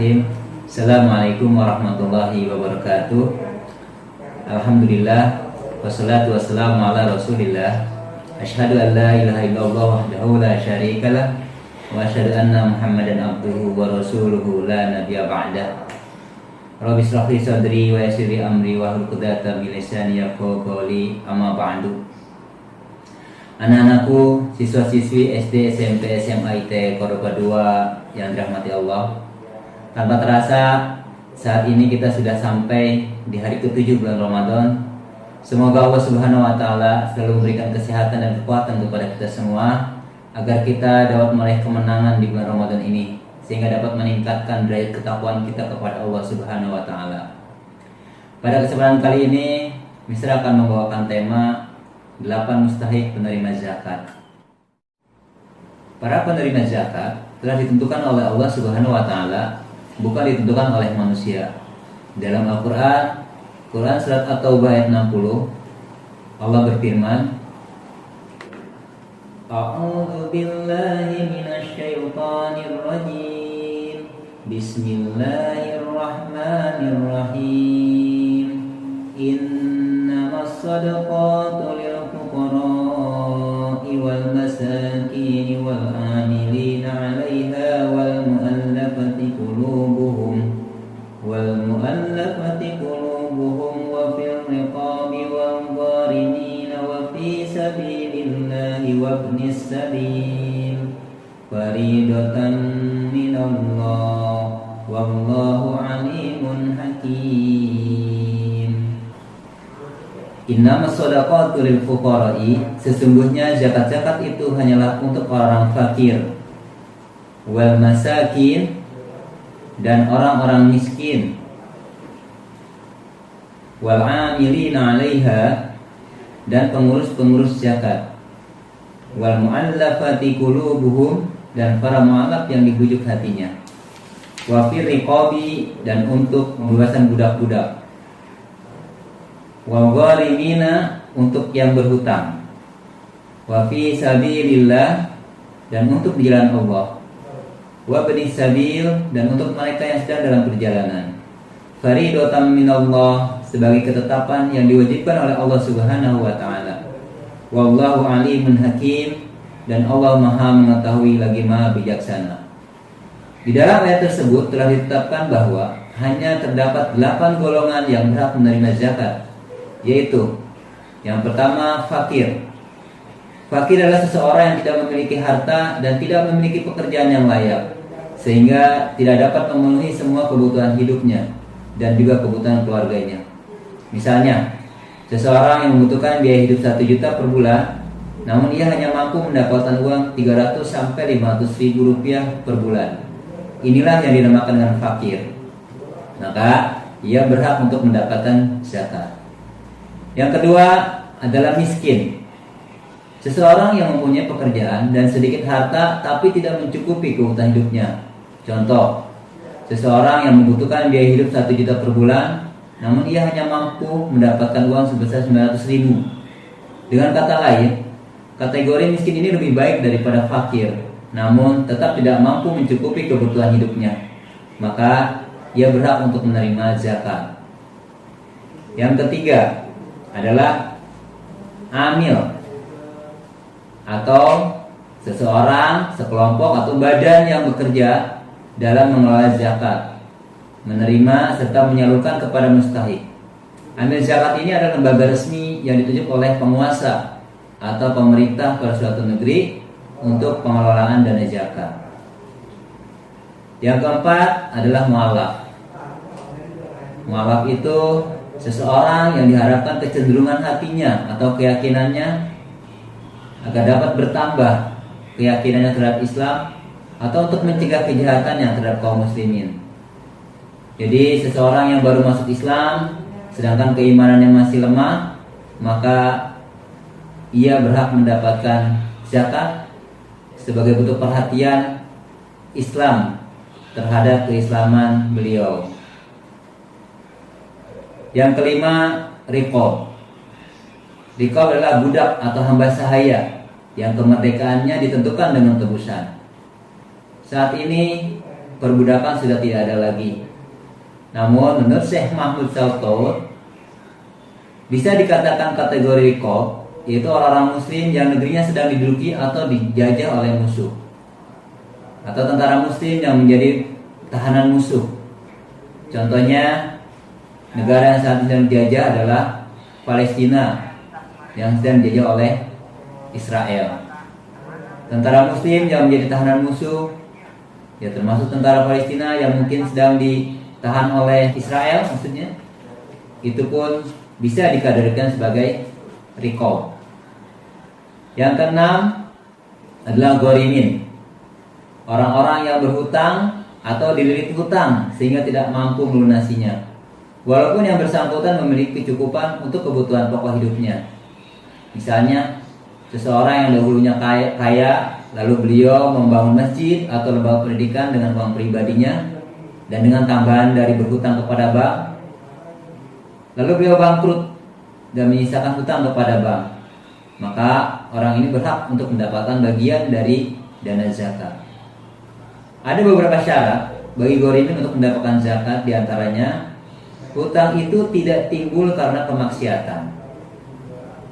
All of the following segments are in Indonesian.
Bismillahirrahmanirrahim. Assalamualaikum warahmatullahi wabarakatuh. Alhamdulillah, wassalatu wassalamu ala rasulillah. Asyhadu an la ilaha illallah wahdahu la syarikalah, wa asyhadu anna muhammadan abduhu wa rasuluhu la nabiyya ba'dah. Rabbi shrah li sadri wa yassir li amri wahlul 'uqdatam min lisani yafqahu qawli, amma ba'du. Anak-anakku, siswa-siswi SD, SMP, SMA, IT, Kordoba 2 yang dirahmati Allah. Tanpa terasa, saat ini kita sudah sampai di hari ke-7 bulan Ramadan. Semoga Allah Subhanahu wa Ta'ala selalu memberikan kesehatan dan kekuatan kepada kita semua, agar kita dapat meraih kemenangan di bulan Ramadan ini, sehingga dapat meningkatkan derajat ketakwaan kita kepada Allah Subhanahu wa Ta'ala. Pada kesempatan kali ini, Mister akan membawakan tema 8 mustahik penerima zakat. Para penerima zakat telah ditentukan oleh Allah Subhanahu wa Ta'ala, bukan ditentukan oleh manusia. Dalam Al-Quran, Quran surat At-Taubah ayat 60, Allah berfirman, A'udzu billahi minasy syaithanir rajim. Bismillahirrahmanirrahim. Innamas shadaqatu lil fuqara'i wal masakin wal 'amilina 'alaiha wal mu'allafati qulubuhum wa fil riqabi wal gharimina wa fi sabilillahi wa ibnis sabil faridatan minallah wallahu alimun hakim. Innamas shadaqatu lil fuqara'i, sesungguhnya zakat-zakat itu hanyalah untuk orang fakir, wal masakin, dan orang-orang miskin, wal 'amilina 'alaiha, dan pengurus-pengurus zakat, wal mu'allafati qulubuhum, dan para mu'allaf yang dibujuk hatinya, wa fir riqabi, dan untuk pembebasan budak-budak, wal gharimina, untuk yang berhutang, wa fi sabilillah, dan untuk di jalan Allah, wa ibnis sabil, dan untuk mereka yang sedang dalam perjalanan, faridatan minallah, sebagai ketetapan yang diwajibkan oleh Allah Subhanahu wa Ta'ala, wallahu alimun hakim, dan Allah Maha mengetahui lagi Maha bijaksana. Di dalam ayat tersebut telah ditetapkan bahwa hanya terdapat 8 golongan yang berhak menerima zakat, yaitu yang pertama, fakir. Fakir adalah seseorang yang tidak memiliki harta dan tidak memiliki pekerjaan yang layak, sehingga tidak dapat memenuhi semua kebutuhan hidupnya dan juga kebutuhan keluarganya. Misalnya, seseorang yang membutuhkan biaya hidup 1 juta per bulan, namun ia hanya mampu mendapatkan uang 300 sampai 500 ribu rupiah per bulan. Inilah yang dinamakan dengan fakir. Maka ia berhak untuk mendapatkan zakat. Yang kedua adalah miskin. Seseorang yang mempunyai pekerjaan dan sedikit harta tapi tidak mencukupi kebutuhan hidupnya. Contoh, seseorang yang membutuhkan biaya hidup 1 juta per bulan, namun ia hanya mampu mendapatkan uang sebesar 900 ribu. Dengan kata lain, kategori miskin ini lebih baik daripada fakir, namun tetap tidak mampu mencukupi kebutuhan hidupnya. Maka ia berhak untuk menerima zakat. Yang ketiga adalah amil, atau seseorang, sekelompok atau badan yang bekerja dalam mengelola zakat, menerima serta menyalurkan kepada mustahik. Amil zakat ini adalah lembaga resmi yang ditunjuk oleh penguasa atau pemerintah pada suatu negeri untuk pengelolaan dana zakat. Yang keempat adalah mu'alaf. Mu'alaf itu seseorang yang diharapkan kecenderungan hatinya atau keyakinannya agar dapat bertambah keyakinannya terhadap Islam, atau untuk mencegah kejahatannya terhadap kaum muslimin. Jadi seseorang yang baru masuk Islam sedangkan keimanannya masih lemah, maka ia berhak mendapatkan zakat sebagai bentuk perhatian Islam terhadap keislaman beliau. Yang kelima, riqab. Riqab adalah budak atau hamba sahaya yang kemerdekaannya ditentukan dengan tebusan. Saat ini perbudakan sudah tidak ada lagi. Namun menurut Syekh Mahmud Saltot, bisa dikatakan kategori riqab, yaitu orang-orang muslim yang negerinya sedang diduduki atau dijajah oleh musuh, atau tentara muslim yang menjadi tahanan musuh. Contohnya, negara yang saat ini sedang dijajah adalah Palestina yang sedang dijajah oleh Israel. Tentara muslim yang menjadi tahanan musuh, ya termasuk tentara Palestina yang mungkin sedang ditahan oleh Israel maksudnya, itu pun bisa dikategorikan sebagai riqab. Yang keenam adalah ghorimin, orang-orang yang berhutang atau dililit hutang sehingga tidak mampu melunasinya, walaupun yang bersangkutan memiliki kecukupan untuk kebutuhan pokok hidupnya. Misalnya, seseorang yang dahulunya kaya, lalu beliau membangun masjid atau lembaga pendidikan dengan uang pribadinya dan dengan tambahan dari berhutang kepada bank, lalu beliau bangkrut dan menyisakan hutang kepada bank, maka orang ini berhak untuk mendapatkan bagian dari dana zakat. Ada beberapa syarat bagi ghorimin untuk mendapatkan zakat, diantaranya hutang itu tidak timbul karena kemaksiatan.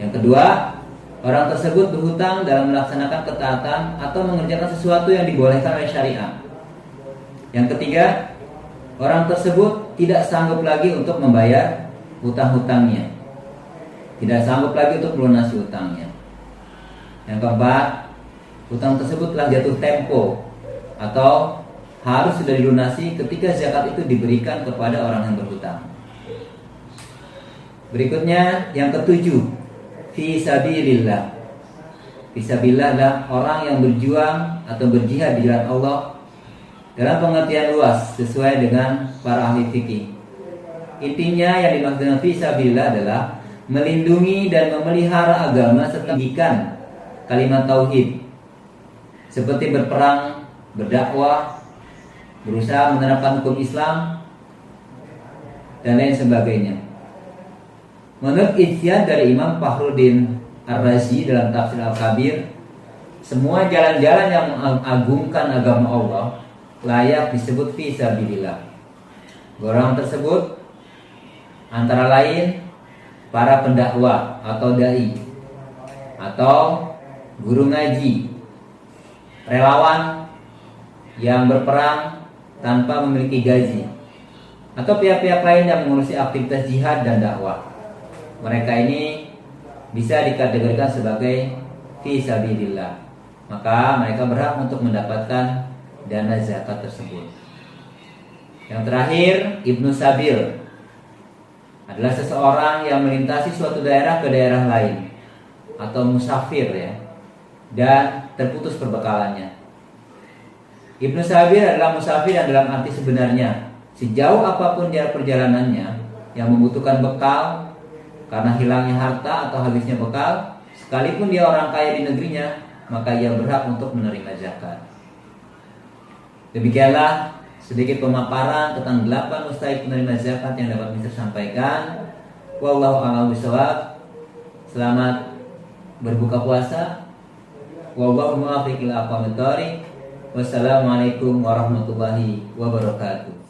Yang kedua, orang tersebut berhutang dalam melaksanakan ketaatan atau mengerjakan sesuatu yang dibolehkan oleh syariat. Yang ketiga, orang tersebut tidak sanggup lagi untuk membayar hutang-hutangnya, tidak sanggup lagi untuk melunasi hutangnya. Yang keempat, hutang tersebut telah jatuh tempo atau harus sudah dilunasi ketika zakat itu diberikan kepada orang yang berhutang. Berikutnya yang ketujuh, fi sabilillah. Fi sabilillah adalah orang yang berjuang atau berjihad di jalan Allah dalam pengertian luas sesuai dengan para ahli fikih. Intinya yang dimaksud dengan fi sabilillah adalah melindungi dan memelihara agama serta meninggikan kalimat tauhid, seperti berperang, berdakwah, berusaha menerapkan hukum Islam dan lain sebagainya. Menurut ijtihad dari Imam Fakhruddin Ar-Razi dalam Tafsir Al-Kabir, semua jalan-jalan yang mengagungkan agama Allah layak disebut fi sabilillah. Golongan tersebut antara lain para pendakwah atau dai, atau guru ngaji, relawan yang berperang tanpa memiliki gaji, atau pihak-pihak lain yang mengurusi aktivitas jihad dan dakwah. Mereka ini bisa dikategorikan sebagai fi sabilillah, maka mereka berhak untuk mendapatkan dana zakat tersebut. Yang terakhir, Ibnu Sabil adalah seseorang yang melintasi suatu daerah ke daerah lain, atau musafir ya, dan terputus perbekalannya. Ibnu Sabil adalah musafir yang dalam arti sebenarnya, sejauh apapun dia perjalanannya yang membutuhkan bekal karena hilangnya harta atau habisnya bekal, sekalipun dia orang kaya di negerinya, maka ia berhak untuk menerima zakat. Demikianlah sedikit pemaparan tentang 8 mustahik penerima zakat yang dapat Mister sampaikan. Wallahu a'lam bishawab. Selamat berbuka puasa. Wallahu muwaffiq ila aqwamit thoriq. Wassalamualaikum warahmatullahi wabarakatuh.